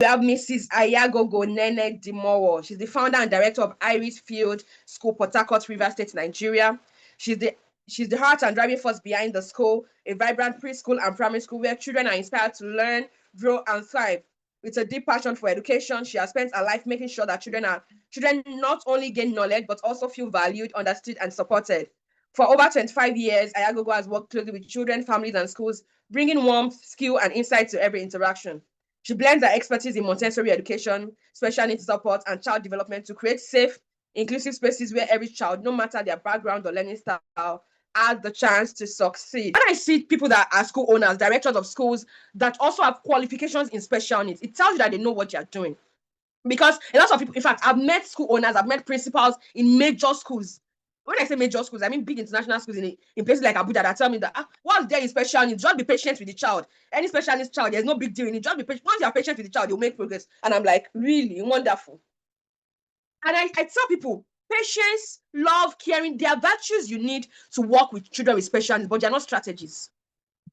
We have Mrs. Ayagogo Dimowo. She's the founder and director of Irisfield School, Port Harcourt, Rivers State, Nigeria. She's the heart and driving force behind the school, a vibrant preschool and primary school where children are inspired to learn, grow, and thrive. With a deep passion for education, she has spent her life making sure that children not only gain knowledge but also feel valued, understood, and supported. For over 25 years, Ayagogo has worked closely with children, families, and schools, bringing warmth, skill, and insight to every interaction. She blends her expertise in Montessori education, special needs support, and child development to create safe, inclusive spaces where every child, no matter their background or learning style, has the chance to succeed. When I see people that are school owners, directors of schools that also have qualifications in special needs, it tells you that they know what you're doing. Because a lot of people, in fact, I've met school owners, I've met principals in major schools. When I say major schools, I mean big international schools in places like Abuja that tell me that what's there in special needs, just be patient with the child. Any special needs child, there's no big deal in it. Just be patient. Once you're patient with the child, you'll make progress. And I'm like, really wonderful. And I tell people, patience, love, caring, they are virtues you need to work with children with special needs, but they're not strategies.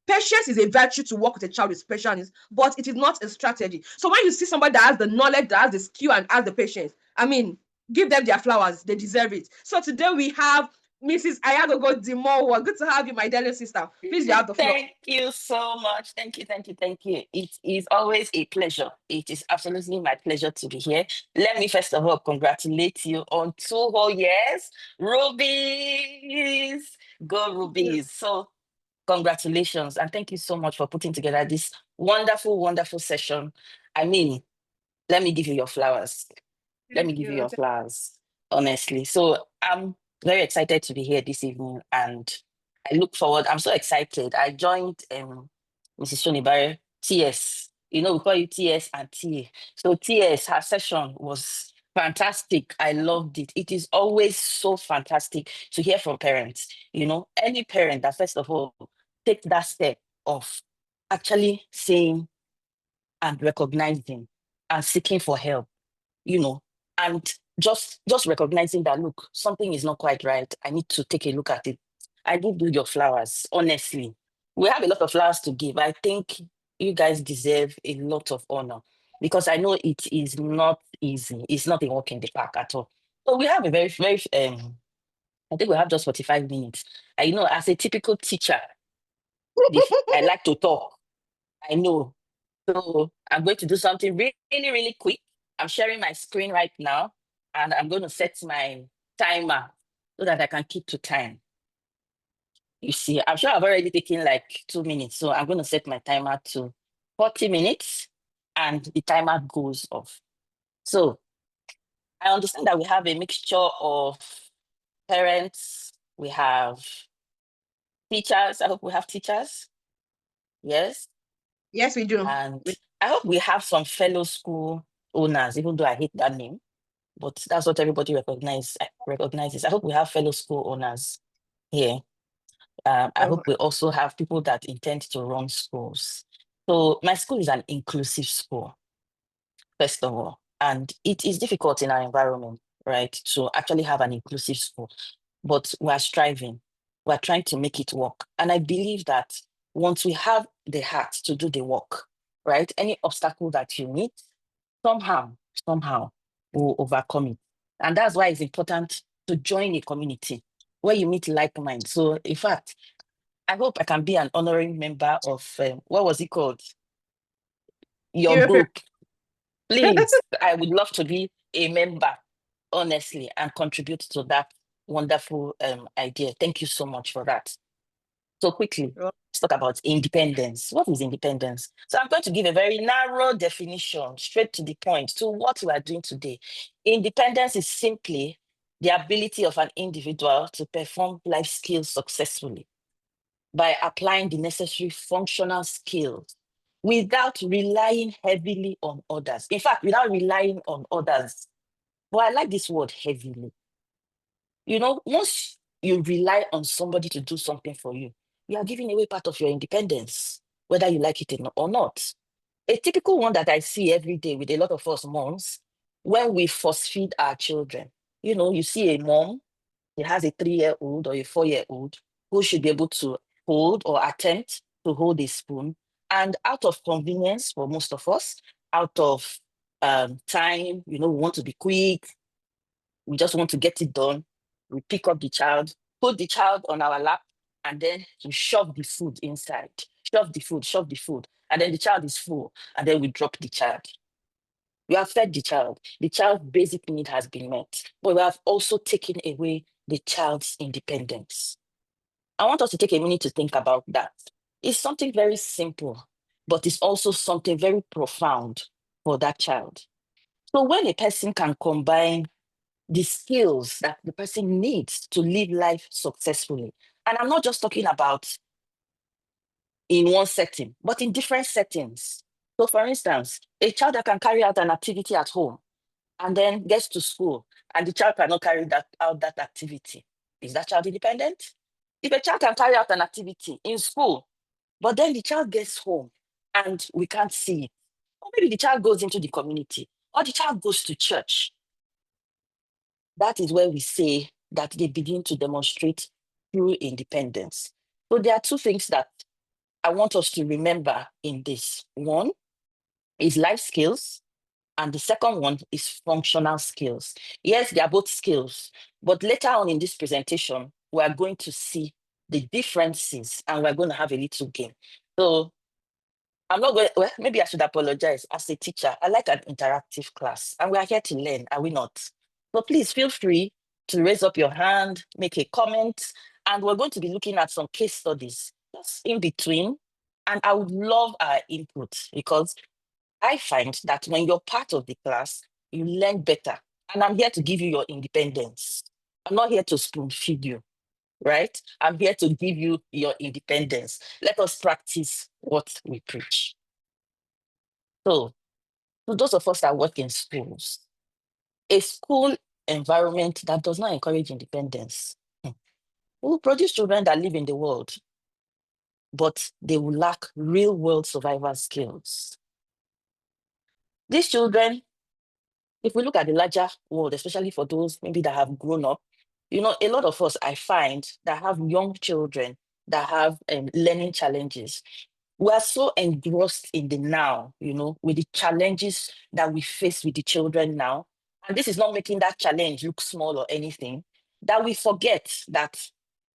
Patience is a virtue to work with a child with special needs, but it is not a strategy. So when you see somebody that has the knowledge, that has the skill, and has the patience, I mean, give them their flowers. They deserve it. So today we have Mrs. Ayagogo Dimowo. Good to have you, my darling sister. Please, you have the floor. Thank you so much. Thank you, thank you, thank you. It is always a pleasure. It is absolutely my pleasure to be here. Let me first of all congratulate you on 2 whole years. Rubies! Go Rubies. So congratulations. And thank you so much for putting together this wonderful, wonderful session. I mean, let me give you your flowers. Let me Thank give you you. your flowers, honestly. So I'm very excited to be here this evening and I look forward. I'm so excited. I joined Mrs. Shonibare, TS. You know, we call you TS and TA. So TS, her session was fantastic. I loved it. It is always so fantastic to hear from parents. You know, any parent that first of all take that step of actually saying and recognizing and seeking for help, you know, and just recognizing that look, something is not quite right. I need to take a look at it. I give you your flowers, honestly. We have a lot of flowers to give. I think you guys deserve a lot of honor because I know it is not easy. It's not a walk in the park at all. So we have a very I think we have just 45 minutes. I know as a typical teacher, I like to talk. I know. So I'm going to do something really, really quick. I'm sharing my screen right now, and I'm going to set my timer so that I can keep to time. You see, I'm sure I've already taken like 2 minutes, so I'm going to set my timer to 40 minutes, and the timer goes off. So I understand that we have a mixture of parents, we have teachers. I hope we have teachers. Yes. Yes, we do. And I hope we have some fellow school owners, even though I hate that name, but that's what everybody recognizes. I hope we have fellow school owners here. I Oh, hope we also have people that intend to run schools. So my school is an inclusive school, first of all, and it is difficult in our environment, right, to actually have an inclusive school, but we're striving. We're trying to make it work. And I believe that once we have the heart to do the work, right, any obstacle that you meet, somehow we'll overcome it. And that's why it's important to join a community where you meet like minds. So, in fact, I hope I can be an honoring member of what was it called? Your you're group. Please, I would love to be a member, honestly, and contribute to that wonderful idea. Thank you so much for that. So quickly, let's talk about independence. What is independence? So I'm going to give a very narrow definition, straight to the point, to what we are doing today. Independence is simply the ability of an individual to perform life skills successfully by applying the necessary functional skills without relying heavily on others. In fact, without relying on others. But I like this word heavily. You know, once you rely on somebody to do something for you, you are giving away part of your independence, whether you like it or not. A typical one that I see every day with a lot of us moms, when we force feed our children. You know, you see a mom, it has a 3-year-old or a 4-year-old who should be able to hold or attempt to hold a spoon. And out of convenience for most of us, out of time, we want to be quick. We just want to get it done. We pick up the child, put the child on our lap, and then we shove the food inside. Shove the food. And then the child is full. And then we drop the child. We have fed the child. The child's basic need has been met. But we have also taken away the child's independence. I want us to take a minute to think about that. It's something very simple, but it's also something very profound for that child. So when a person can combine the skills that the person needs to live life successfully, and I'm not just talking about in one setting, but in different settings. So for instance, a child that can carry out an activity at home and then gets to school and the child cannot carry that activity. Is that child independent? If a child can carry out an activity in school, but then the child gets home and we can't see it, or maybe the child goes into the community, or the child goes to church, that is where we say that they begin to demonstrate true independence. So there are two things that I want us to remember in this. One is life skills, and the second one is functional skills. Yes, they are both skills, but later on in this presentation, we are going to see the differences and we're going to have a little game. So I'm not going, well, maybe I should apologize. As a teacher, I like an interactive class and we are here to learn, are we not? So please feel free to raise up your hand, make a comment, and we're going to be looking at some case studies just in between. And I would love our input because I find that when you're part of the class, you learn better. And I'm here to give you your independence. I'm not here to spoon feed you, right? I'm here to give you your independence. Let us practice what we preach. So, to those of us that work in schools, a school environment that does not encourage independence will produce children that live in the world, but they will lack real world survival skills. These children, if we look at the larger world, especially for those maybe that have grown up, a lot of us I find that have young children that have learning challenges. We are so engrossed in the now, with the challenges that we face with the children now. And this is not making that challenge look small or anything, that we forget that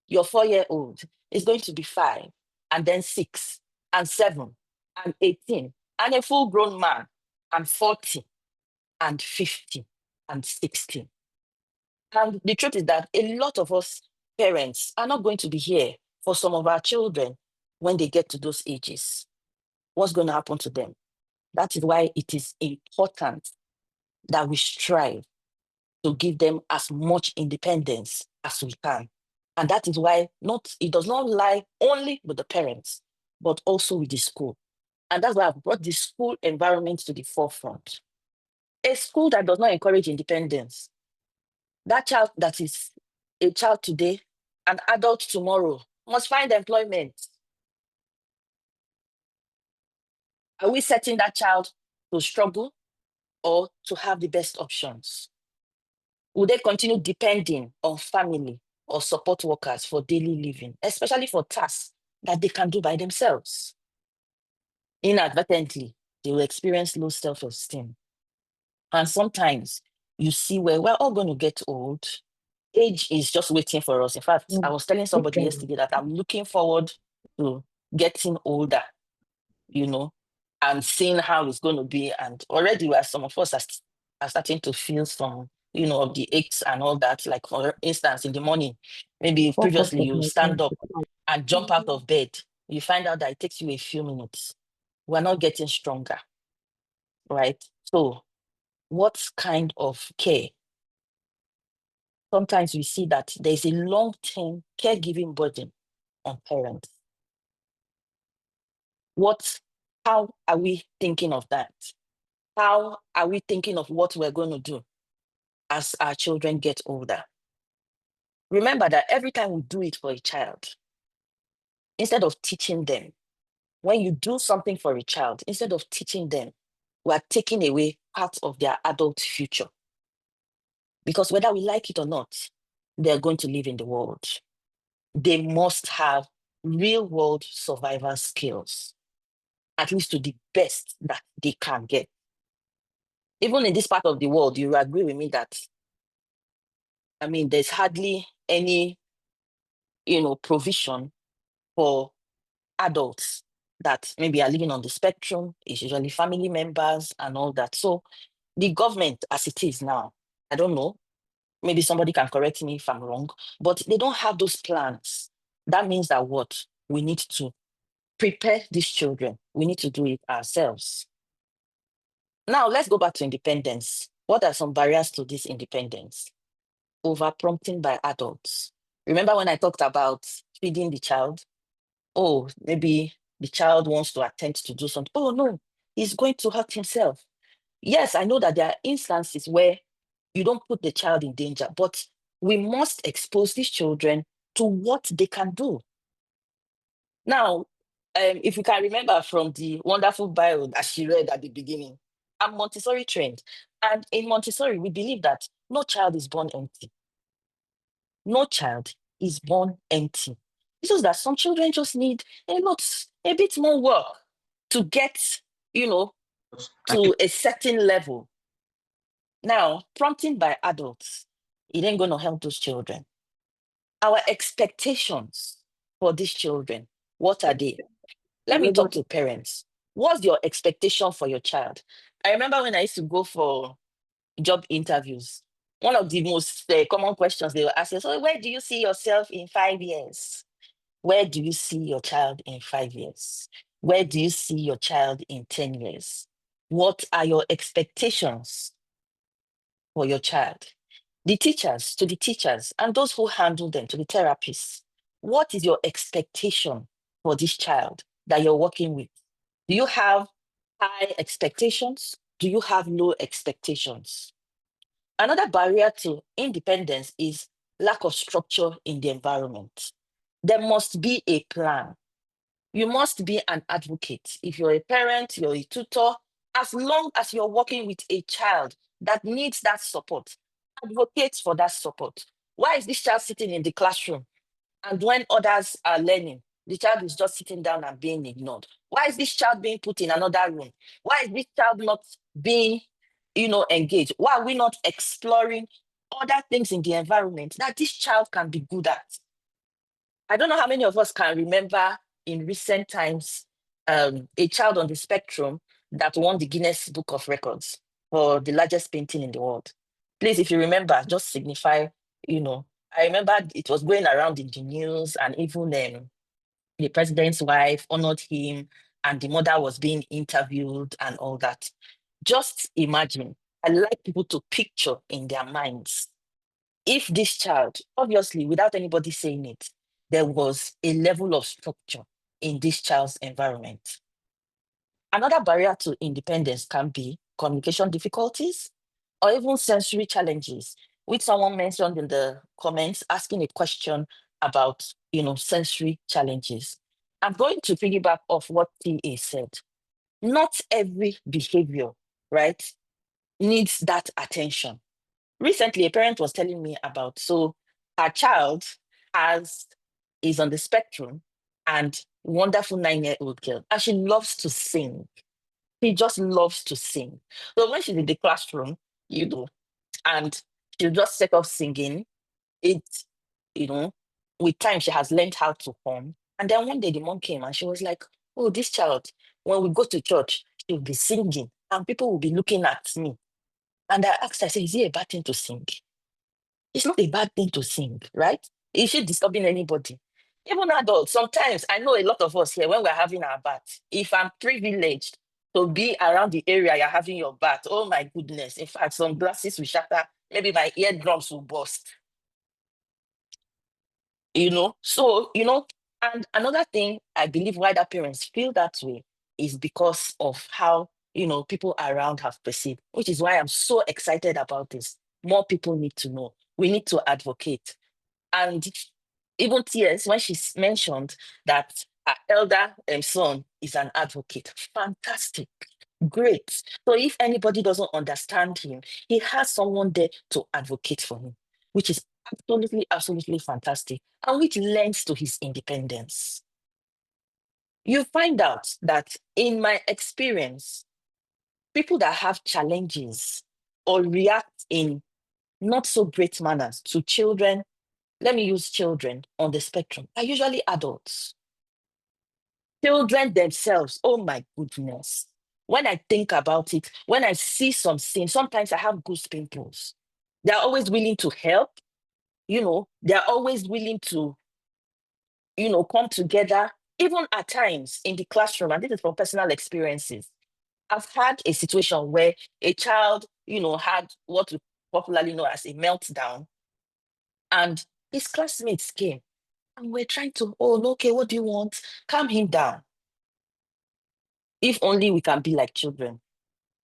your 4-year-old is going to be 5, and then 6, and 7, and 18, and a full grown man, and 40, and 50, and 60. And the truth is that a lot of us parents are not going to be here for some of our children when they get to those ages. What's going to happen to them? That is why it is important that we strive to give them as much independence as we can. And that is why it does not lie only with the parents, but also with the school. And that's why I've brought the school environment to the forefront. A school that does not encourage independence, that child that is a child today, an adult tomorrow, must find employment. Are we setting that child to struggle or to have the best options? Will they continue depending on family or support workers for daily living, especially for tasks that they can do by themselves? Inadvertently, they will experience low self-esteem. And sometimes you see where we're all going to get old. Age is just waiting for us. In fact, I was telling somebody yesterday that I'm looking forward to getting older, and seeing how it's going to be. And already, where some of us are starting to feel some, of the aches and all that. Like, for instance, in the morning, maybe previously you stand up and jump out of bed. You find out that it takes you a few minutes. We're not getting stronger, right? So, what kind of care? Sometimes we see that there's a long-term caregiving burden on parents. How are we thinking of that? How are we thinking of what we're going to do as our children get older? Remember that every time we do it for a child, instead of teaching them, when you do something for a child, instead of teaching them, we are taking away part of their adult future. Because whether we like it or not, they're going to live in the world. They must have real world survival skills, at least to the best that they can get. Even in this part of the world, you agree with me that, I mean, there's hardly any, provision for adults that maybe are living on the spectrum. It's usually family members and all that. So the government, as it is now, I don't know, maybe somebody can correct me if I'm wrong, but they don't have those plans. That means that what? We need to prepare these children. We need to do it ourselves. Now, let's go back to independence. What are some barriers to this independence? Over prompting by adults. Remember when I talked about feeding the child? Oh, maybe the child wants to attempt to do something. Oh, no, he's going to hurt himself. Yes, I know that there are instances where you don't put the child in danger, but we must expose these children to what they can do. Now, if you can remember from the wonderful bio that she read at the beginning, I'm Montessori trained. And in Montessori, we believe that no child is born empty. No child is born empty. It's just that some children just need a bit more work to get, to a certain level. Now, prompting by adults, it ain't going to help those children. Our expectations for these children, what are they? Let me talk to parents. What's your expectation for your child? I remember when I used to go for job interviews, one of the most common questions they will ask is, so where do you see yourself in 5 years? Where do you see your child in 5 years? Where do you see your child in 10 years? What are your expectations for your child? The teachers, and those who handle them, to the therapists. What is your expectation for this child that you're working with? Do you have high expectations? Do you have low expectations? Another barrier to independence is lack of structure in the environment. There must be a plan. You must be an advocate. If you're a parent, you're a tutor, as long as you're working with a child that needs that support, advocate for that support. Why is this child sitting in the classroom? And when others are learning, the child is just sitting down and being ignored. Why is this child being put in another room? Why is this child not being, engaged? Why are we not exploring other things in the environment that this child can be good at? I don't know how many of us can remember in recent times a child on the spectrum that won the Guinness Book of Records for the largest painting in the world. Please, if you remember, just signify, I remember it was going around in the news, and even the president's wife honored him and the mother was being interviewed and all that. Just imagine, I like people to picture in their minds if this child, obviously without anybody saying it, there was a level of structure in this child's environment. Another barrier to independence can be communication difficulties or even sensory challenges, which someone mentioned in the comments asking a question about, sensory challenges. I'm going to piggyback off what TA said. Not every behavior, right, needs that attention. Recently, a parent was telling me about, so her child has is on the spectrum and wonderful 9-year-old girl, and she loves to sing. She just loves to sing. So when she's in the classroom, and she'll just set off singing, it, you know, with time she has learned how to hum. And then one day the mom came and she was like, oh, this child, when we go to church, she'll be singing and people will be looking at me. And I asked her, I said, is it a bad thing to sing? It's not a bad thing to sing, right? Is she disturbing anybody? Even adults, sometimes I know a lot of us here, when we're having our bath, if I'm privileged to be around the area you're having your bath, oh my goodness, in fact, some glasses will shatter, maybe my eardrums will burst, So, and another thing I believe why that parents feel that way is because of how, people around have perceived, which is why I'm so excited about this. More people need to know. We need to advocate. And even Tears, when she mentioned that her elder son is an advocate, fantastic, great. So if anybody doesn't understand him, he has someone there to advocate for him, which is absolutely, absolutely fantastic, and which lends to his independence. You find out that in my experience, people that have challenges or react in not so great manners to children, let me use children on the spectrum, are usually adults. Children themselves, oh my goodness. When I think about it, when I see some scenes, sometimes I have goose pimples. They're always willing to help, they're always willing to, come together, even at times in the classroom. And this is from personal experiences. I've had a situation where a child, had what we popularly know as a meltdown, and his classmates came and we're trying to, oh, no, okay, what do you want? Calm him down. If only we can be like children.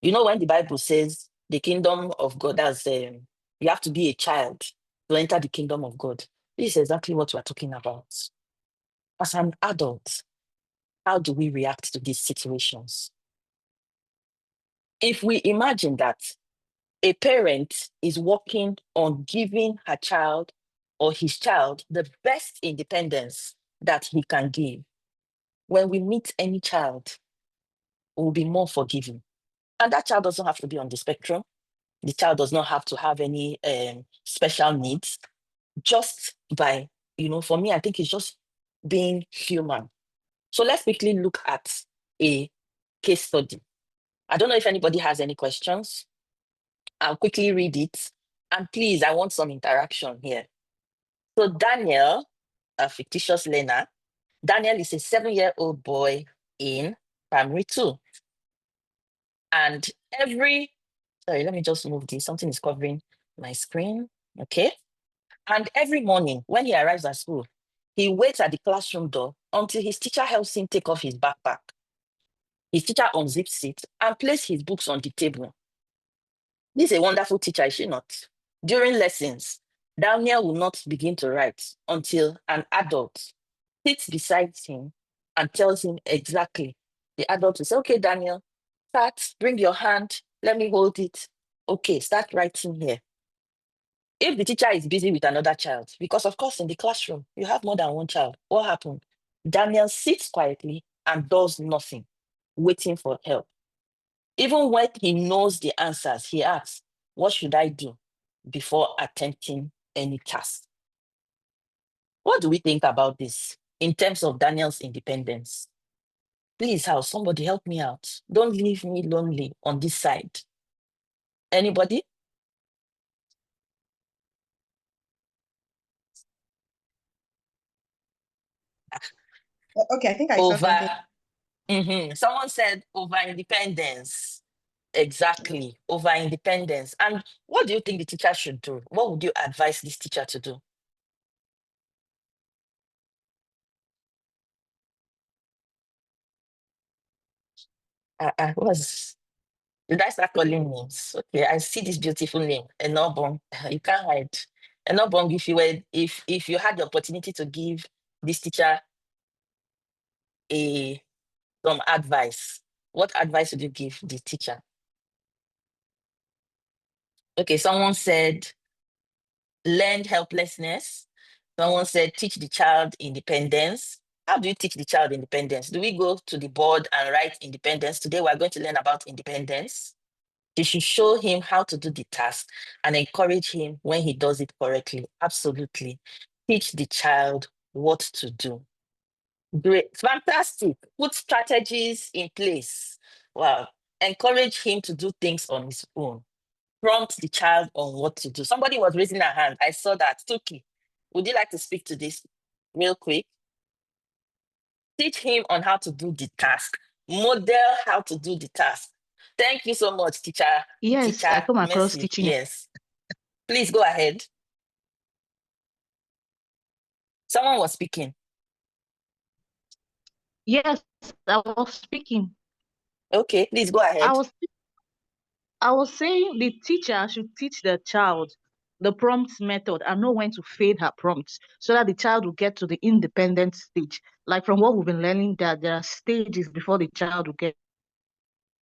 When the Bible says the kingdom of God, you have to be a child to enter the kingdom of God. This is exactly what we're talking about. As an adult, how do we react to these situations? If we imagine that a parent is working on giving her child or his child the best independence that he can give, when we meet any child, we'll be more forgiving. And that child doesn't have to be on the spectrum. The child does not have to have any special needs. Just by, for me, I think it's just being human. So let's quickly look at a case study. I don't know if anybody has any questions. I'll quickly read it. And please, I want some interaction here. So Daniel, a fictitious learner, Daniel is a 7-year-old boy in primary 2. And sorry, let me just move this. Something is covering my screen. Okay. And every morning when he arrives at school, he waits at the classroom door until his teacher helps him take off his backpack. His teacher unzips it and places his books on the table. This is a wonderful teacher, is she not? During lessons, Daniel will not begin to write until an adult sits beside him and tells him exactly. The adult will say, okay, Daniel, start, bring your hand, let me hold it. Okay, start writing here. If the teacher is busy with another child, because of course in the classroom, you have more than one child, what happened? Daniel sits quietly and does nothing, waiting for help. Even when he knows the answers, he asks, what should I do before attempting any task? What do we think about this in terms of Daniel's independence? Please, house, somebody help me out. Don't leave me lonely on this side. Anybody? Okay, I think I saw something. Someone said over independence. Exactly, over independence. And what do you think the teacher should do? What would you advise this teacher to do? Did I start calling names? Okay, I see this beautiful name, Enobong. You can't hide. Enobong, if you had the opportunity to give this teacher some advice, what advice would you give the teacher? Okay, someone said learned helplessness. Someone said teach the child independence. How do you teach the child independence? Do we go to the board and write independence? Today we're going to learn about independence. You should show him how to do the task and encourage him when he does it correctly. Absolutely. Teach the child what to do. Great. Fantastic. Put strategies in place. Wow. Encourage him to do things on his own. Prompt the child on what to do. Somebody was raising their hand. I saw that. Tuki, would you like to speak to this real quick? Teach him on how to do the task. Model how to do the task. Thank you so much, teacher. Yes, I come across Mercy. teaching. Yes. Please go ahead. Someone was speaking. Yes, I was speaking. Okay, please go ahead. I was saying the teacher should teach the child the prompt method and know when to fade her prompts so that the child will get to the independent stage. Like from what we've been learning, that there are stages before the child will get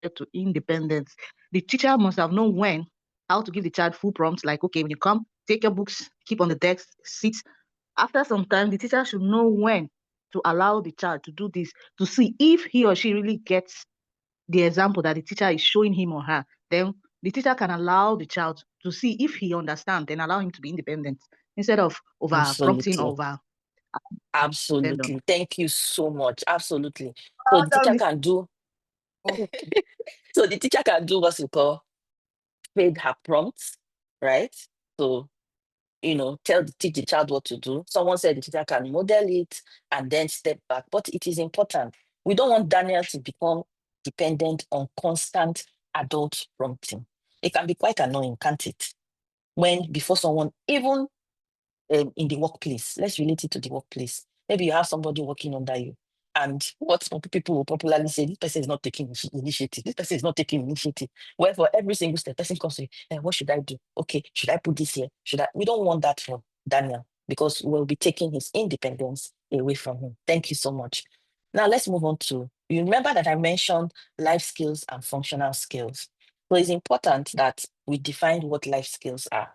to independence. The teacher must have known how to give the child full prompts, like, okay, when you come, take your books, keep on the desk, sit. After some time, the teacher should know when to allow the child to do this, to see if he or she really gets the example that the teacher is showing him or her, then the teacher can allow the child to see if he understands, then allow him to be independent instead of over prompting or Absolutely. over depend on. Absolutely. Thank you so much. Absolutely. So the teacher can do so the teacher can do what we call fade her prompts, right? So, teach the child what to do. Someone said the teacher can model it and then step back, but it is important. We don't want Daniel to become dependent on constant adult prompting. It can be quite annoying, can't it? When before someone, even in the workplace, let's relate it to the workplace. Maybe you have somebody working under you, and what some people will popularly say, this person is not taking initiative. This person is not taking initiative. Well, for every single step, person comes to you, what should I do? Okay, should I put this here? Should I? We don't want that from Daniel because we'll be taking his independence away from him. Thank you so much. Now let's move on to, you remember that I mentioned life skills and functional skills. So it's important that we define what life skills are.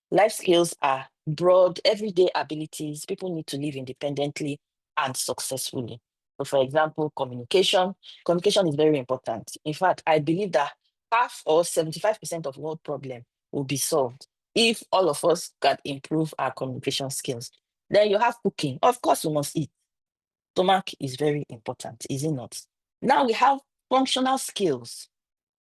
Life skills are broad, everyday abilities people need to live independently and successfully. So, for example, communication. Communication is very important. In fact, I believe that half or 75% of world problem will be solved if all of us can improve our communication skills. Then you have cooking. Of course, we must eat. Stomach is very important, is it not? Now we have functional skills.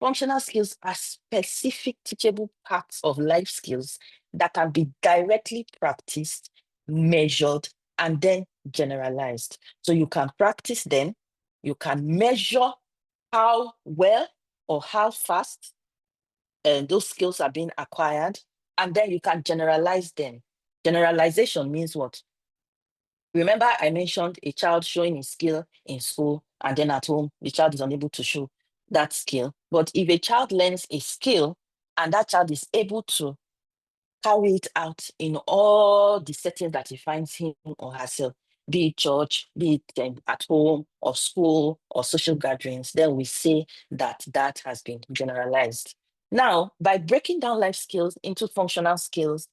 Functional skills are specific teachable parts of life skills that can be directly practiced, measured, and then generalized. So you can practice them, you can measure how well or how fast those skills are being acquired, and then you can generalize them. Generalization means what? Remember, I mentioned a child showing a skill in school, and then at home, the child is unable to show that skill. But if a child learns a skill and that child is able to carry it out in all the settings that he finds him or herself, be it church, be it at home or school or social gatherings, then we say that that has been generalized. Now, by breaking down life skills into functional skills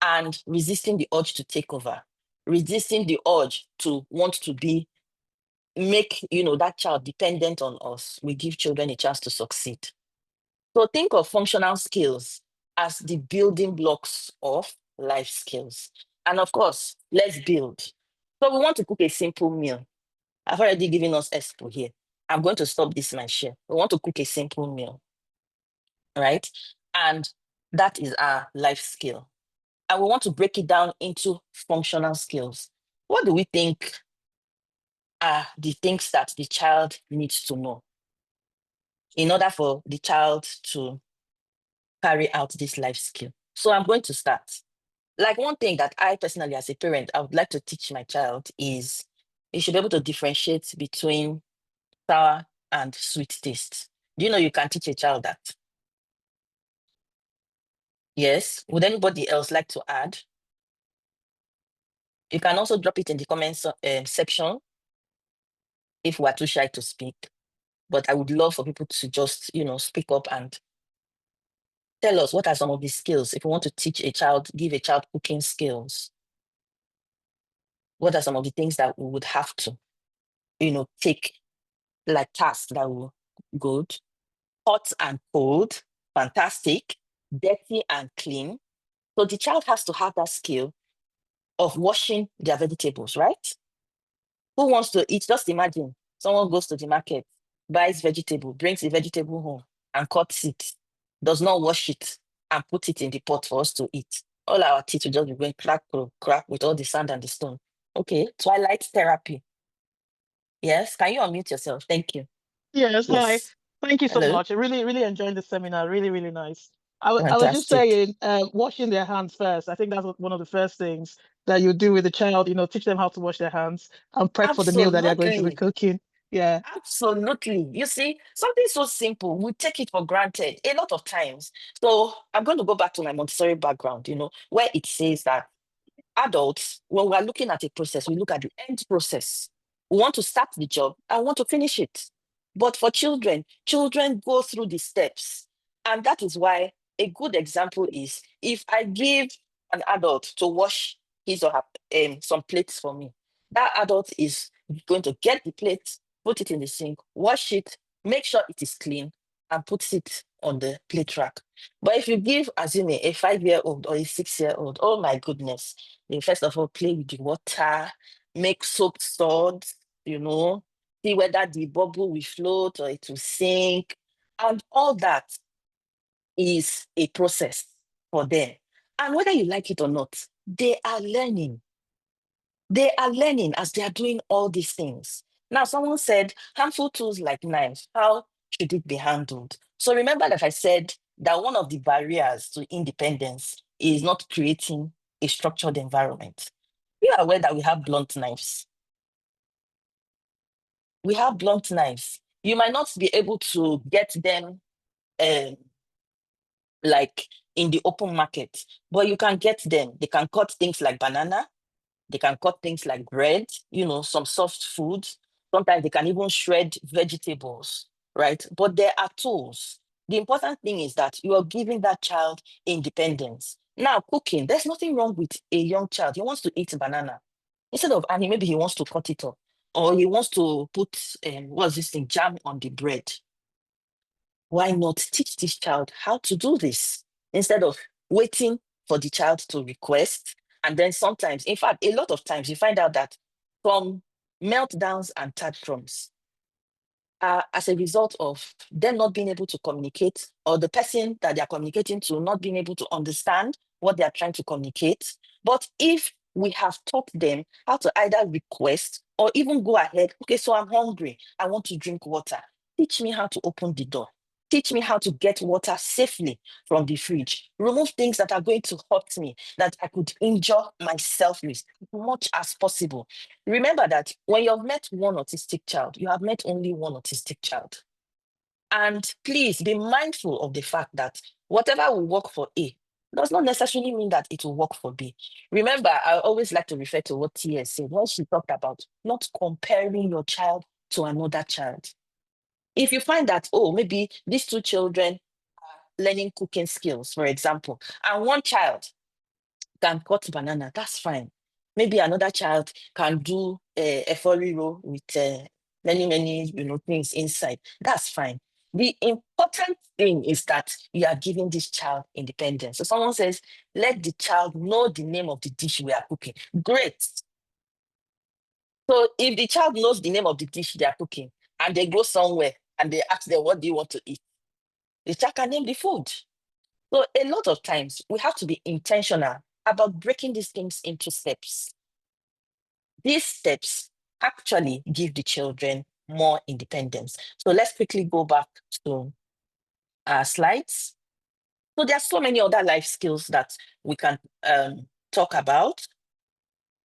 and resisting the urge to take over, resisting the urge to want to make that child dependent on us, we give children a chance to succeed. So think of functional skills as the building blocks of life skills. And of course, let's build. So we want to cook a simple meal. I've already given us expo here. I'm going to stop this my share. We want to cook a simple meal, right? And that is our life skill. And we want to break it down into functional skills. What do we think are the things that the child needs to know in order for the child to carry out this life skill? So I'm going to start. Like, one thing that I personally, as a parent, I would like to teach my child is he should be able to differentiate between sour and sweet taste. Do you know you can teach a child that? Yes. Would anybody else like to add? You can also drop it in the comments section if we are too shy to speak. But I would love for people to just, speak up and tell us what are some of the skills. If you want to teach a child, give a child cooking skills, what are some of the things that we would have to, take like tasks that will good, hot and cold, fantastic, dirty and clean. So the child has to have that skill of washing their vegetables, right? Who wants to eat? Just imagine someone goes to the market, buys vegetable, brings the vegetable home and cuts it, does not wash it and put it in the pot for us to eat. All our teeth will just be going crack, crack, crack with all the sand and the stone. Okay, twilight therapy. Yes, can you unmute yourself? Thank you. Yes, hi. Yes. Thank you so Hello. much. I really, really enjoyed the seminar. Really, really nice. I was just Fantastic. saying, washing their hands first. I think that's one of the first things that you do with the child, teach them how to wash their hands and prep for the meal that they are going to be Absolutely. cooking. Yeah. Absolutely. You see, something so simple, we take it for granted a lot of times. So I'm going to go back to my Montessori background, where it says that adults, when we're looking at a process, we look at the end process. We want to start the job and want to finish it. But for children go through the steps. And that is why a good example is if I give an adult to wash his or her some plates for me, that adult is going to get the plate, put it in the sink, wash it, make sure it is clean, and put it on the plate rack. But if you give, assuming a 5-year-old or a 6-year-old, oh my goodness, they first of all play with the water, make soap suds, see whether the bubble will float or it will sink, and all that is a process for them. And whether you like it or not, they are learning. They are learning as they are doing all these things. Now, someone said harmful tools like knives, how should it be handled? So remember that I said that one of the barriers to independence is not creating a structured environment. You are aware that we have blunt knives. We have blunt knives. You might not be able to get them like in the open market, but you can get them. They can cut things like banana. They can cut things like bread, some soft foods. Sometimes they can even shred vegetables, right? But there are tools. The important thing is that you are giving that child independence. Now, cooking, there's nothing wrong with a young child. He wants to eat banana. Instead of, and maybe he wants to cut it up, or he wants to put, what's this thing, jam on the bread. Why not teach this child how to do this instead of waiting for the child to request? And then sometimes, in fact, a lot of times you find out that from meltdowns and tantrums are as a result of them not being able to communicate, or the person that they are communicating to not being able to understand what they are trying to communicate. But if we have taught them how to either request or even go ahead, okay, so I'm hungry, I want to drink water. Teach me how to open the door. Teach me how to get water safely from the fridge. Remove things that are going to hurt me, that I could injure myself with, as much as possible. Remember that when you have met one autistic child, you have met only one autistic child. And please be mindful of the fact that whatever will work for A does not necessarily mean that it will work for B. Remember, I always like to refer to what Tia said when she talked about not comparing your child to another child. If you find that, oh, maybe these two children are learning cooking skills, for example, and one child can cut banana, that's fine. Maybe another child can do a roll with many, things inside. That's fine. The important thing is that you are giving this child independence. So someone says, let the child know the name of the dish we are cooking. Great. So if the child knows the name of the dish they are cooking and they go somewhere and they ask them, what do you want to eat? The child can name the food. So a lot of times we have to be intentional about breaking these things into steps. These steps actually give the children more independence. So let's quickly go back to our slides. So there are so many other life skills that we can talk about.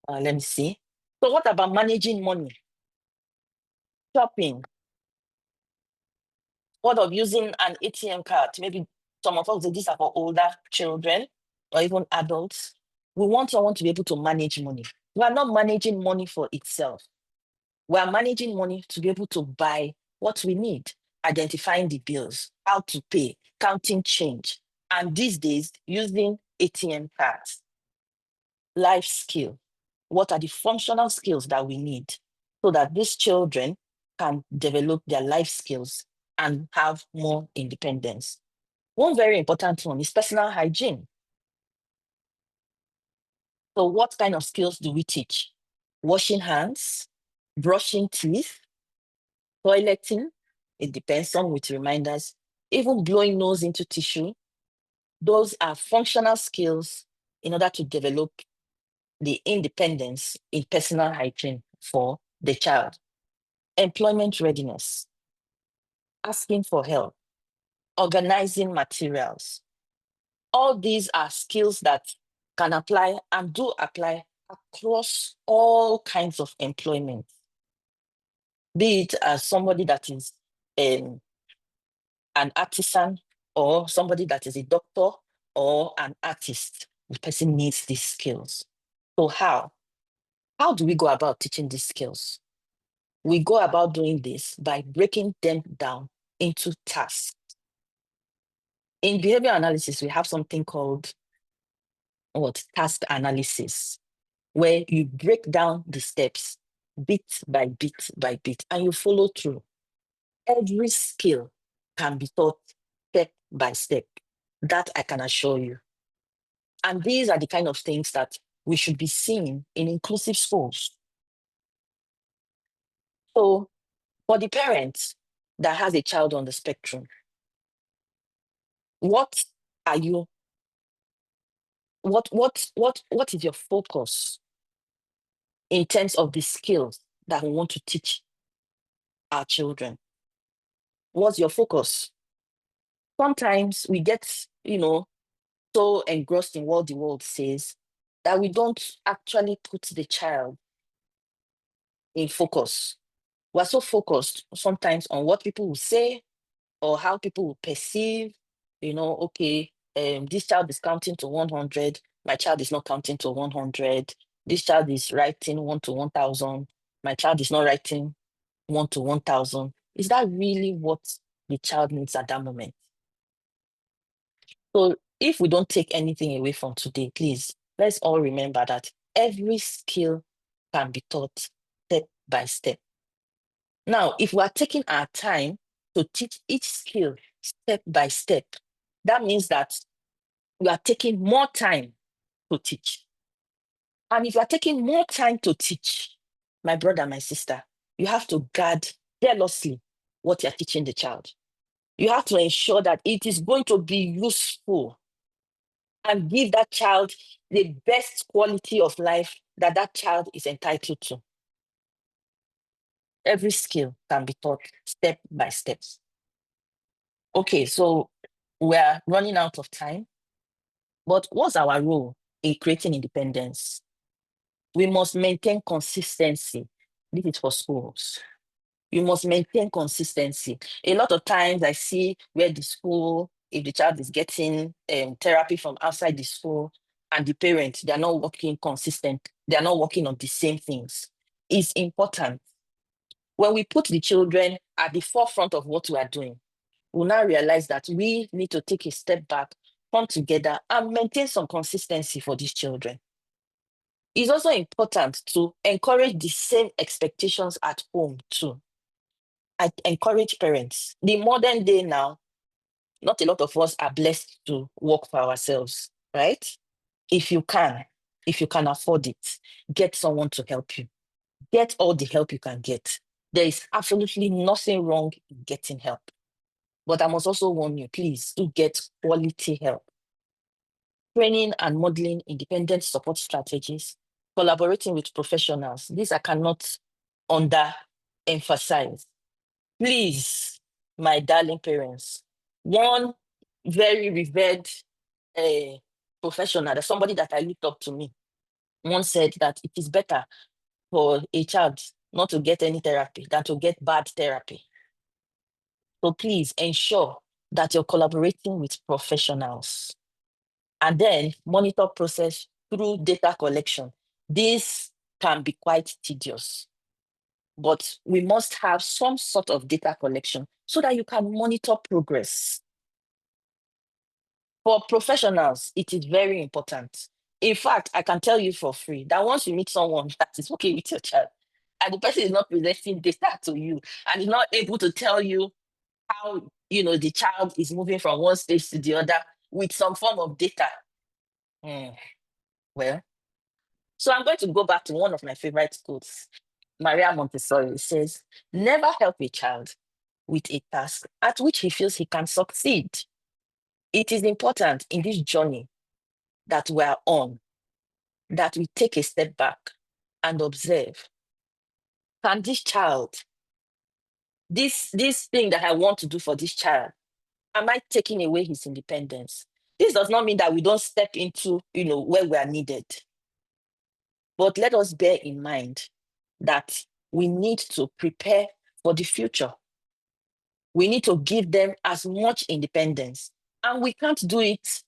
Let me see. So what about managing money? Shopping? What of using an ATM card? Maybe some of us, these are for older children or even adults. We want someone to be able to manage money. We are not managing money for itself. We are managing money to be able to buy what we need, identifying the bills, how to pay, counting change, and these days using ATM cards. Life skill. What are the functional skills that we need so that these children can develop their life skills and have more independence? One very important one is personal hygiene. So what kind of skills do we teach? Washing hands, brushing teeth, toileting, it depends on with reminders, even blowing nose into tissue. Those are functional skills in order to develop the independence in personal hygiene for the child. Employment readiness, asking for help, organizing materials. All these are skills that can apply and do apply across all kinds of employment. Be it as somebody that is an artisan or somebody that is a doctor or an artist, the person needs these skills. So how? How do we go about teaching these skills? We go about doing this by breaking them down into tasks. In behavior analysis, we have something called task analysis, where you break down the steps bit by bit by bit and you follow through. every skill can be taught step by step. That I can assure you. And these are the kind of things that we should be seeing in inclusive schools. So for the parents that has a child on the spectrum, what are you, what is your focus in terms of the skills that we want to teach our children? What's your focus? Sometimes we get, so engrossed in what the world says that we don't actually put the child in focus. We're so focused sometimes on what people will say or how people will perceive, okay, this child is counting to 100, my child is not counting to 100. This child is writing 1 to 1,000, my child is not writing 1 to 1,000. Is that really what the child needs at that moment? So if we don't take anything away from today, please, let's all remember that every skill can be taught step by step. Now, if we are taking our time to teach each skill step by step, that means that we are taking more time to teach. And if you are taking more time to teach, my brother, my sister, you have to guard jealously what you're teaching the child. You have to ensure that it is going to be useful and give that child the best quality of life that that child is entitled to. Every skill can be taught step by step. Okay, so we're running out of time, but what's our role in creating independence? We must maintain consistency. This is for schools. You must maintain consistency. A lot of times I see where the school, if the child is getting therapy from outside the school and the parents, they're not working consistent, they're not working on the same things. It's important. When we put the children at the forefront of what we are doing, we'll now realize that we need to take a step back, come together, and maintain some consistency for these children. It's also important to encourage the same expectations at home too. I encourage parents. The modern day now, not a lot of us are blessed to work for ourselves, right? If you can afford it, get someone to help you. Get all the help you can get. There is absolutely nothing wrong in getting help. But I must also warn you, please do get quality help. Training and modeling independent support strategies, collaborating with professionals. These I cannot underemphasize. Please, my darling parents, one very revered professional, somebody that I looked up to me, once said that it is better for a child not to get any therapy than to get bad therapy. So please ensure that you're collaborating with professionals and then monitor process through data collection. This can be quite tedious, but we must have some sort of data collection so that you can monitor progress. For professionals, it is very important. In fact, I can tell you for free that once you meet someone that is okay with your child, and the person is not presenting data to you and is not able to tell you how the child is moving from one stage to the other with some form of data. Well, so I'm going to go back to one of my favorite quotes. Maria Montessori says, never help a child with a task at which he feels he can succeed. It is important in this journey that we are on that we take a step back and observe. Can this child, this thing that I want to do for this child, am I taking away his independence? This does not mean that we don't step into, where we are needed. But let us bear in mind that we need to prepare for the future. We need to give them as much independence. And we can't do it,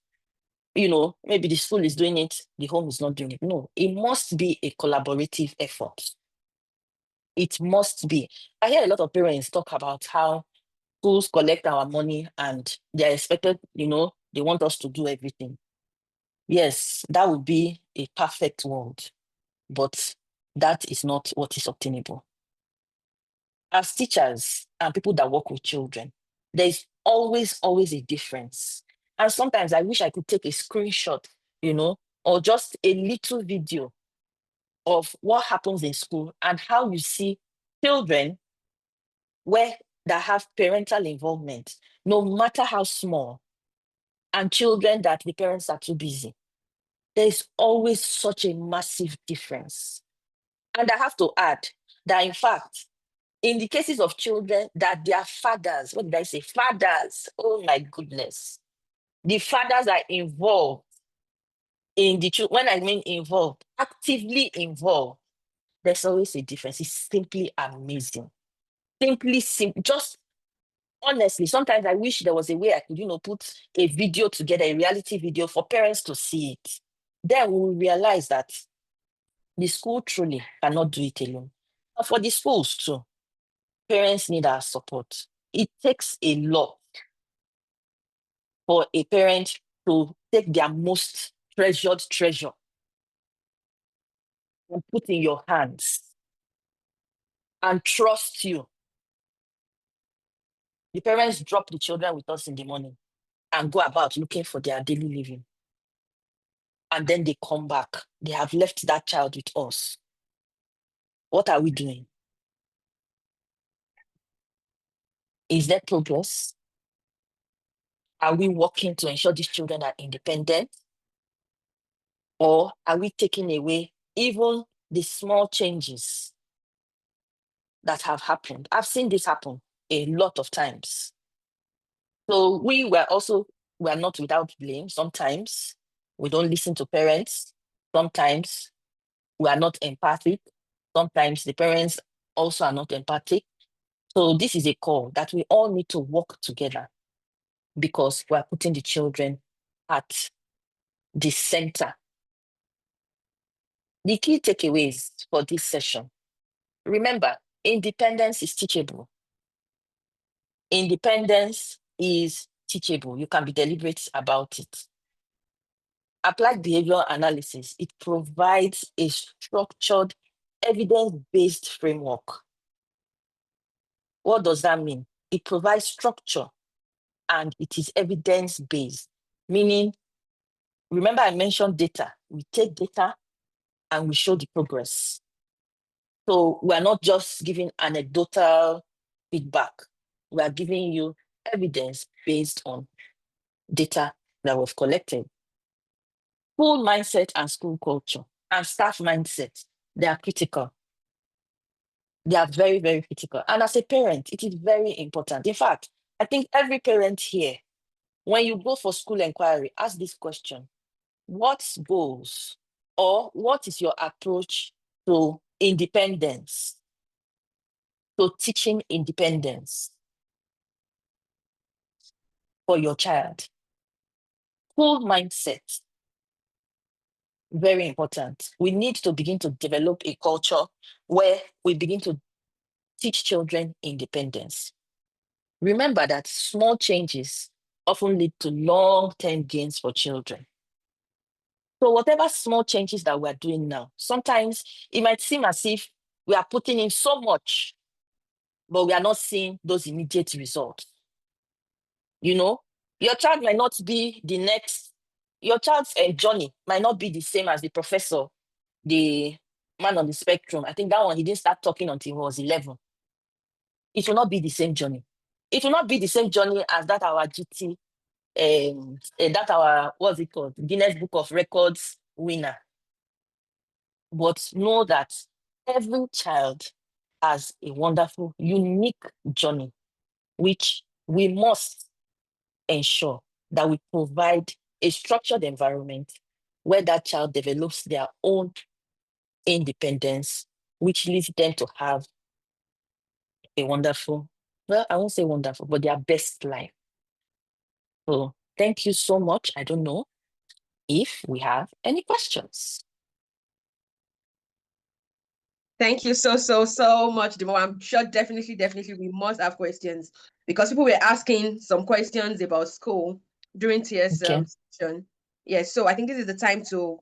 maybe the school is doing it, the home is not doing it. No, it must be a collaborative effort. It must be. I hear a lot of parents talk about how schools collect our money and they're expected, they want us to do everything. Yes, that would be a perfect world, but that is not what is obtainable. As teachers, and people that work with children, there's always a difference. And sometimes I wish I could take a screenshot, or just a little video of what happens in school and how you see children that have parental involvement, no matter how small, and children that the parents are too busy. There's always such a massive difference. And I have to add that, in fact, in the cases of children that their fathers, what did I say? Fathers, oh my goodness. The fathers are involved in the children. When I mean involved, actively involved, there's always a difference. It's simply amazing. Just honestly, sometimes I wish there was a way I could, put a video together, a reality video for parents to see it. Then we will realize that the school truly cannot do it alone. But for the schools too, parents need our support. It takes a lot for a parent to take their most treasured treasure and put in your hands and trust you. The parents drop the children with us in the morning and go about looking for their daily living. And then they come back. They have left that child with us. What are we doing? Is there progress? Are we working to ensure these children are independent? Or are we taking away even the small changes that have happened? I've seen this happen a lot of times. So we are not without blame. Sometimes we don't listen to parents. Sometimes we are not empathic. Sometimes the parents also are not empathic. So this is a call that we all need to work together, because we are putting the children at the center. The key takeaways for this session: remember, independence is teachable. Independence is teachable. You can be deliberate about it. Applied behavioral analysis, it provides a structured, evidence-based framework. What does that mean? It provides structure and it is evidence-based, meaning, remember I mentioned data. We take data and we show the progress. So we are not just giving anecdotal feedback. We are giving you evidence based on data that was collected. School mindset and school culture and staff mindset, they are critical. They are very, very critical. And as a parent, it is very important. In fact, I think every parent here, when you go for school inquiry, ask this question: what goals or what is your approach to independence, to teaching independence for your child? School mindset, very important. We need to begin to develop a culture where we begin to teach children independence. Remember that small changes often lead to long-term gains for children. So whatever small changes that we're doing now, sometimes it might seem as if we are putting in so much, but we are not seeing those immediate results. Your child might not be your child's journey might not be the same as the professor, the man on the spectrum. I think that one, he didn't start talking until he was 11. It will not be the same journey. It will not be the same journey as that our GT, that our, what's it called? Guinness Book of Records winner. But know that every child has a wonderful, unique journey, which we must ensure that we provide a structured environment where that child develops their own independence, which leads them to have a wonderful, well, I won't say wonderful, but their best life. So thank you so much. I don't know if we have any questions. Thank you so much, Dimowo. I'm sure definitely we must have questions, because people were asking some questions about school during TS Okay. session. Yes, so I think this is the time to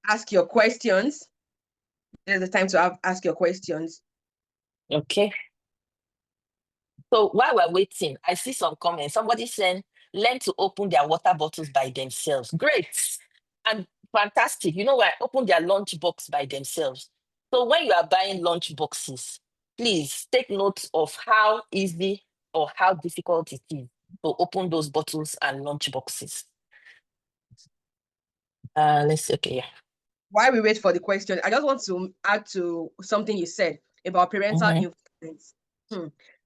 ask your questions. This is the time to ask your questions. Okay. So while we're waiting, I see some comments. Somebody saying, learn to open their water bottles by themselves. Great and fantastic. You know what? Open their lunch box by themselves. So when you are buying lunch boxes, please take note of how easy or how difficult it is to open those bottles and lunch boxes. Let's see. Okay, yeah. While we wait for the question, I just want to add to something you said about parental influence.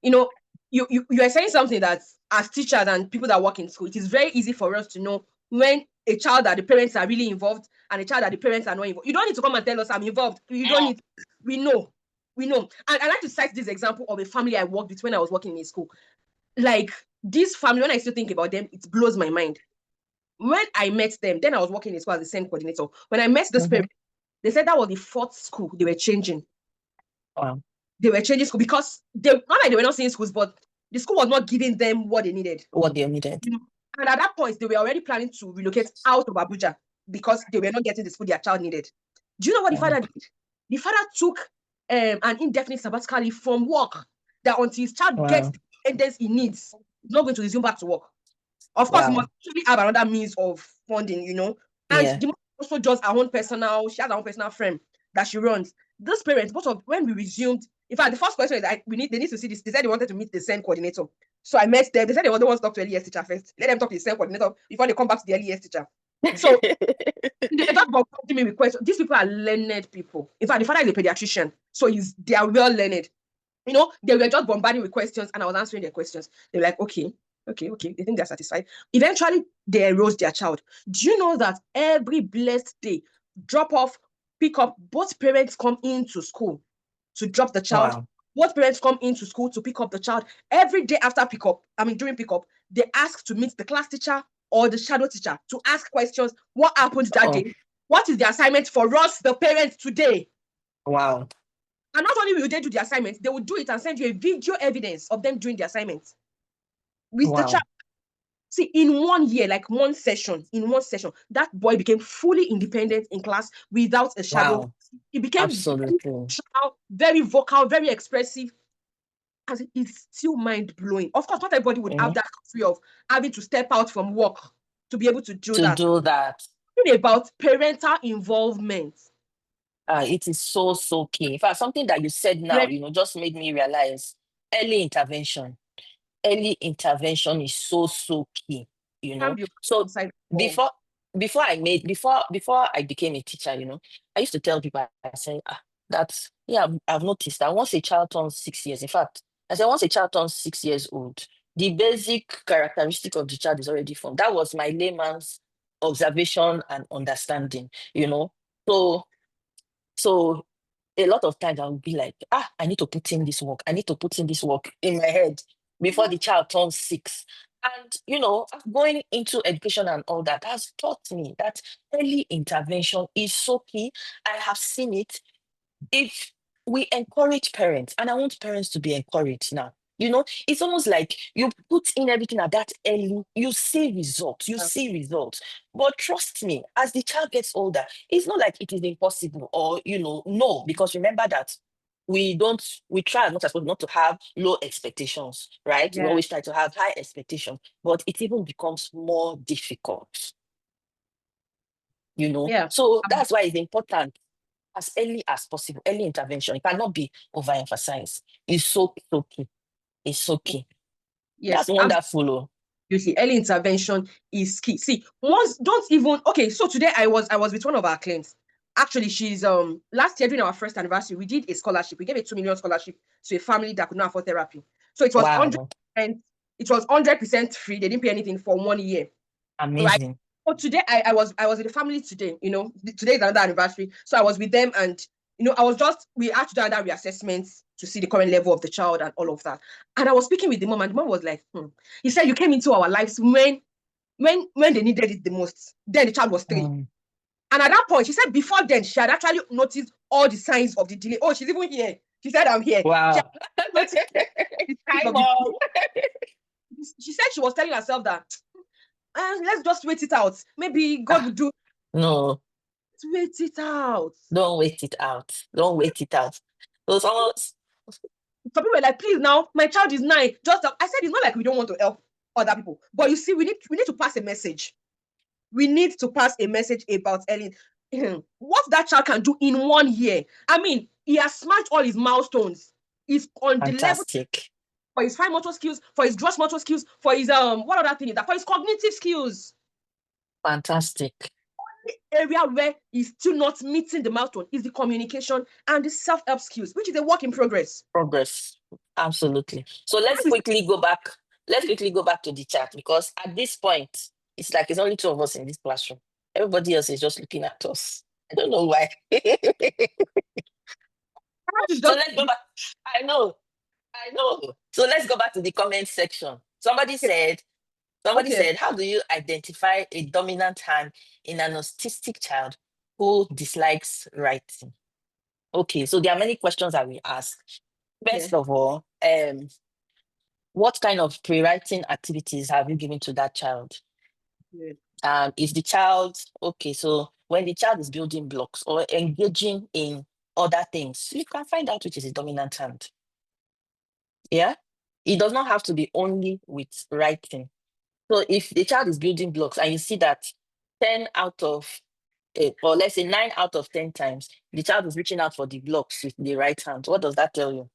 You know, you are saying something that as teachers and people that work in school, it is very easy for us to know when a child that the parents are really involved and a child that the parents are not involved. You don't need to come and tell us I'm involved. You don't need. We know. And I like to cite this example of a family I worked with when I was working in school. Like this family, when I still think about them, it blows my mind. When I met them, then I was working in school as the same coordinator. When I met this parent, they said that was the fourth school they were changing. Wow. They were changing school because not like they were not seeing schools, but the school was not giving them what they needed. And at that point, they were already planning to relocate out of Abuja because they were not getting the school their child needed. Do you know what the father did? The father took an indefinite sabbatical leave from work that until his child gets the independence he needs, he's not going to resume back to work. Of course, we must actually have another means of funding, you know. And the mom also does her own personal, she has her own personal firm that she runs. Those parents, when we resumed, in fact, the first question is they need to see this. They said they wanted to meet the SEN coordinator. So I met them. They said they don't want to talk to the LES teacher first. Let them talk to the SEN coordinator before they come back to the LES teacher. So they talk about me with questions. These people are learned people. In fact, the father is a pediatrician, so they are well learned. You know, they were just bombarding with questions, and I was answering their questions. They were like, okay. They think they're satisfied. Eventually, they enrolled their child. Do you know that every blessed day, drop off, pick up, both parents come into school to drop the child. Wow. Both parents come into school to pick up the child. Every day after pickup, during pickup, they ask to meet the class teacher or the shadow teacher to ask questions. What happened that day? What is the assignment for us, the parents, today? Wow. And not only will they do the assignment, they will do it and send you a video evidence of them doing the assignment. With the child. See, in 1 year, like one session, that boy became fully independent in class without a shadow. Wow. He became very vocal, very expressive. As it's still mind-blowing. Of course, not everybody would have that free of having to step out from work to be able to do that. Talking about parental involvement. It is so key. In fact, something that you said now, just made me realize early intervention. Early intervention is so key, So before I became a teacher, I used to tell people, I say, I've noticed that once a child turns 6 years, in fact, I said once a child turns 6 years old, the basic characteristic of the child is already formed. That was my layman's observation and understanding, So a lot of times I would be like, I need to put in this work. I need to put in this work in my head before the child turns 6. And, going into education and all that has taught me that early intervention is so key. I have seen it. If we encourage parents, and I want parents to be encouraged now, it's almost like you put in everything at that early, you see results. But trust me, as the child gets older, it's not like it is impossible or, no, because remember that we try as much as possible not to have low expectations, right? We always try to have high expectations, but it even becomes more difficult, So that's why it's important as early as possible. Early intervention, it cannot be overemphasized. It's so key. It's so key. Yes, that's wonderful. You see, early intervention is key. See, so today I was with one of our clients. Actually, she's last year during our first anniversary, we did a scholarship. We gave a 2 million scholarship to a family that could not afford therapy. So it was 100%, it was 100% free. They didn't pay anything for 1 year. Amazing. Right? So today I was with the family today, today is another anniversary. So I was with them and we had to do another reassessment to see the current level of the child and all of that. And I was speaking with the mom, and the mom was like, he said, you came into our lives when they needed it the most. Then the child was 3. And at that point, she said before then, she had actually noticed all the signs of the delay. Oh, she's even here. She said, I'm here. Wow. She said she was telling herself that, let's just wait it out. Maybe God will do. No. Wait it out. Don't wait it out. So some people were like, please now, my child is 9. Just I said it's not like we don't want to help other people, but you see, we need to pass a message. We need to pass a message about early what that child can do in 1 year. I mean, he has smashed all his milestones. He's on the level Fantastic. for his fine motor skills, for his gross motor skills, for his what other thing is that? For his cognitive skills. Fantastic. The area where he's still not meeting the milestone is the communication and the self-help skills, which is a work in progress. Progress. Absolutely. So let's quickly go back. Let's quickly go back to the chat, because at this point, it's like it's only 2 of us in this classroom. Everybody else is just looking at us. I don't know why. So let's go back. I know. So let's go back to the comment section. Somebody said, how do you identify a dominant hand in an autistic child who dislikes writing? Okay, so there are many questions that we ask. First of all, what kind of pre-writing activities have you given to that child? Is the child, okay, so when the child is building blocks or engaging in other things, you can find out which is a dominant hand. Yeah, it does not have to be only with writing. So if the child is building blocks and you see that 10 out of, or let's say 9 out of 10 times, the child is reaching out for the blocks with the right hand, what does that tell you?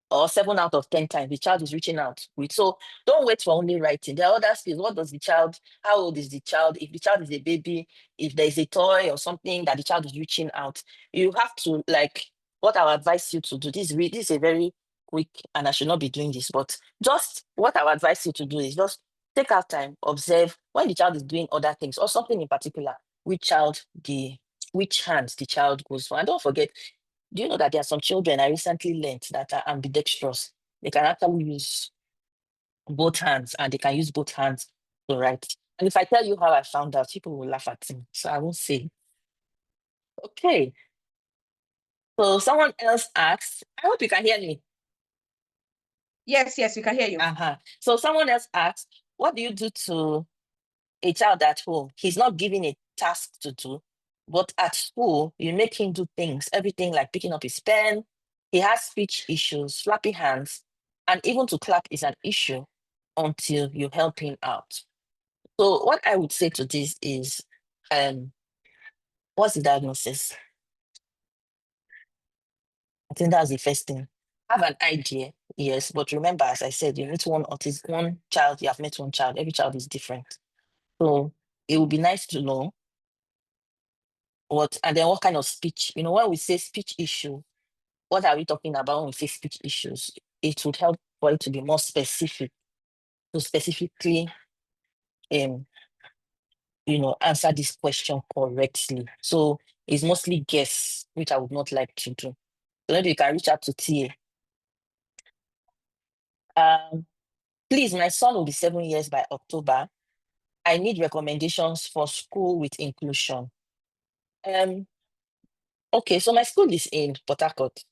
Or 7 out of 10 times, the child is reaching out with. So don't wait for only writing. There are other skills. What does the child, how old is the child? If the child is a baby, if there is a toy or something that the child is reaching out, you have to, like, what I would advise you to do, this is a very quick, and I should not be doing this, but just what I would advise you to do is just take out time, observe when the child is doing other things or something in particular, which hand the child goes for. And don't forget, do you know that there are some children I recently learned that are ambidextrous? They can actually use both hands, and they can use both hands to write. And if I tell you how I found out, people will laugh at me. So I won't say. Okay. So someone else asked, I hope you can hear me. Yes, we can hear you. So someone else asked, what do you do to a child at home? He's not given a task to do, but at school, you make him do things, everything like picking up his pen. He has speech issues, flappy hands, and even to clap is an issue until you help him out. So what I would say to this is, what's the diagnosis? I think that's the first thing. Have an idea, yes, but remember, as I said, you meet one child, you have met one child, every child is different. So it would be nice to know and then what kind of speech, when we say speech issue, what are we talking about when we say speech issues? It would help for it to be more specific, to specifically, answer this question correctly. So it's mostly guess, which I would not like to do. So maybe you can reach out to TA. Please, my son will be 7 years by October. I need recommendations for school with inclusion. Okay, so my school is in Port Harcourt.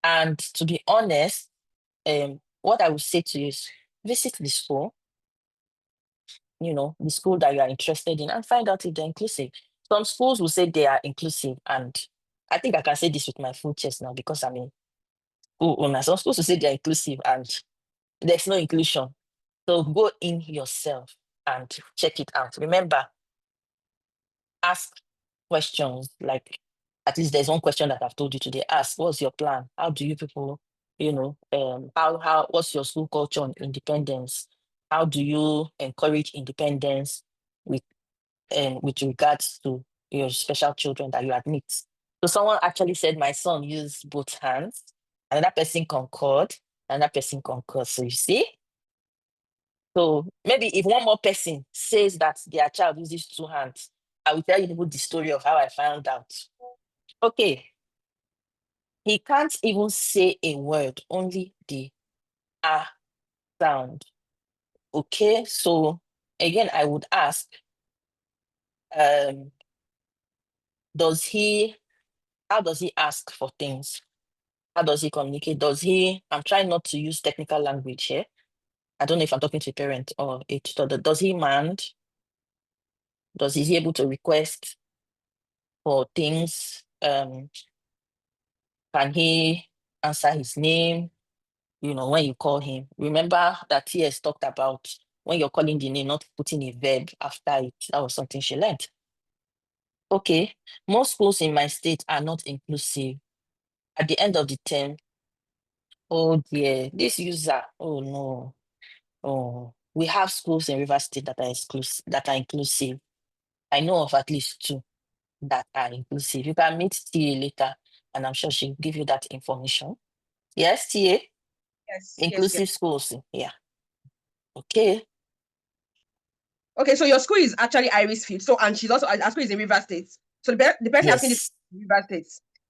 And to be honest, what I would say to you is visit the school, the school that you are interested in, and find out if they're inclusive. Some schools will say they are inclusive, and I think I can say this with my full chest now because I'm in school owner. Some schools will say they're inclusive and there's no inclusion. So go in yourself and check it out. Remember, ask questions. Like, at least there's one question that I've told you today. Ask, what's your plan? How do you people, what's your school culture on independence? How do you encourage independence with regards to your special children that you admit? So someone actually said my son used both hands. Another person concurred. Another person concurred. So you see? So maybe if one more person says that their child uses 2 hands, I will tell you the story of how I found out. Okay. He can't even say a word, only the ah sound. Okay. So again, I would ask, how does he ask for things? How does he communicate? I'm trying not to use technical language here. I don't know if I'm talking to a parent or a tutor. Does he demand? Is he able to request for things? Can he answer his name, when you call him. Remember that TS talked about when you're calling the name, not putting a verb after it. That was something she learned. Okay, most schools in my state are not inclusive. At the end of the term, oh dear, this user, oh no. Oh, we have schools in River State that are inclusive. I know of at least 2 that are inclusive. You can meet TA later, and I'm sure she'll give you that information. Yes, TA? Yes. Inclusive schools. Yeah. Okay. Okay, so your school is actually Irisfield. So, and she's also, her school is in River State. So the person asking this Yes, is River State.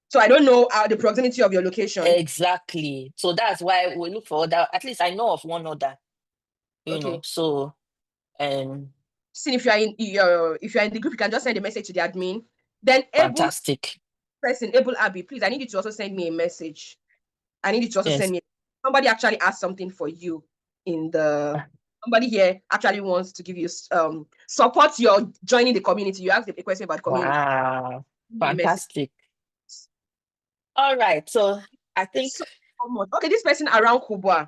So I don't know the proximity of your location. exactly. So that's why we look for other, at least I know of one other, Okay. So See, if you're in the group, you can just send a message to the admin. Then fantastic. Able Abby, please, I need you to also send me a message. I need you to also Yes. send me. Somebody actually asked something for you somebody here actually wants to give you support your joining the community. You asked a question about community. Wow. Fantastic. All right. So I think so much. Okay, this person around Kubwa.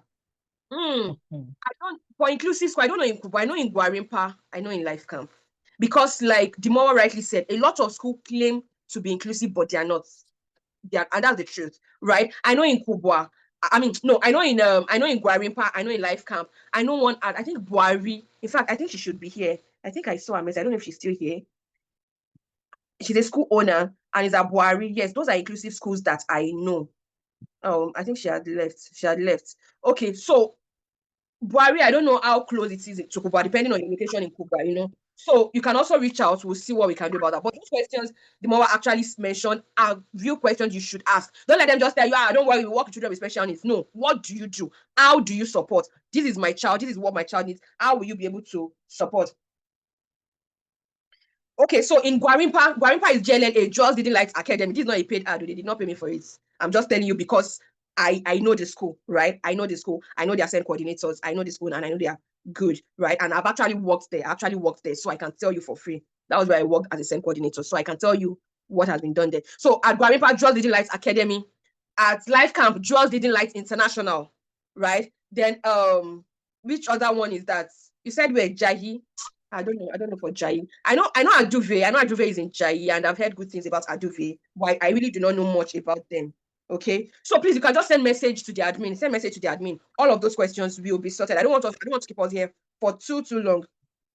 Mhm. I don't for inclusive school, I don't know in Kubwa. I know in Guarimpa, I know in Life Camp. Because like Dimowo rightly said, a lot of schools claim to be inclusive, but they are not. And that's the truth, right? I know in Kubwa. I mean, no, I know in Guarimpa, I know in Life Camp. I know one at I think Buari. In fact, I think she should be here. I think I saw her message. I don't know if she's still here. She's a school owner and is at Buari. Yes, those are inclusive schools that I know. I think she had left. Okay, so Buari, I don't know how close it is to Kubwa, depending on your location in Kubwa, So you can also reach out. We'll see what we can do about that. But those questions, the more actually mentioned, are real questions you should ask. Don't let them just tell you, don't worry, we work with children with special needs. No, what do you do? How do you support? This is my child. This is what my child needs. How will you be able to support? Okay, so in Guarimpa is JLLA, Just Didn't Like Academy. This is not a paid ad. They did not pay me for it. I'm just telling you because I know the school, right? I know the school. I know their SEND coordinators. I know the school and I know they are good, right? And I've actually worked there. So I can tell you for free. That was where I worked as a SEND coordinator. So I can tell you what has been done there. So at Guarimpa, Just Didn't Like Academy. At Life Camp, Just Didn't Like International, right? Then which other one is that? You said we're Jahi. I don't know for Jai. I know Aduve. I know Aduve is in Jai, and I've heard good things about Aduve, but I really do not know much about them. Okay, so please, you can just send message to the admin. Send message to the admin. All of those questions will be sorted. I don't want to keep us here for too long.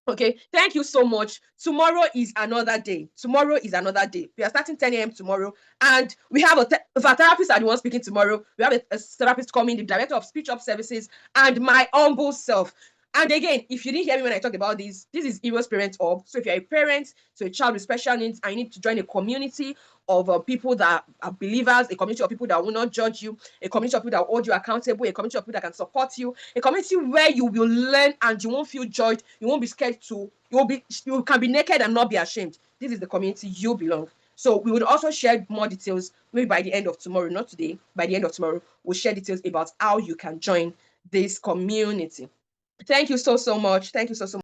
Okay, thank you so much. Tomorrow is another day. We are starting 10 a.m. tomorrow, and we have a therapist are the one speaking tomorrow. We have a therapist coming, the director of speech up services, and my humble self. And again, if you didn't hear me when I talked about this is Heroes Parent Hub. So if you're a parent to a child with special needs and you need to join a community of people that are believers, a community of people that will not judge you, a community of people that will hold you accountable, a community of people that can support you, a community where you will learn and you won't feel judged, you won't be scared you can be naked and not be ashamed. This is the community you belong. So we would also share more details maybe by the end of tomorrow, not today, by the end of tomorrow, we'll share details about how you can join this community. Thank you so much. Thank you so much.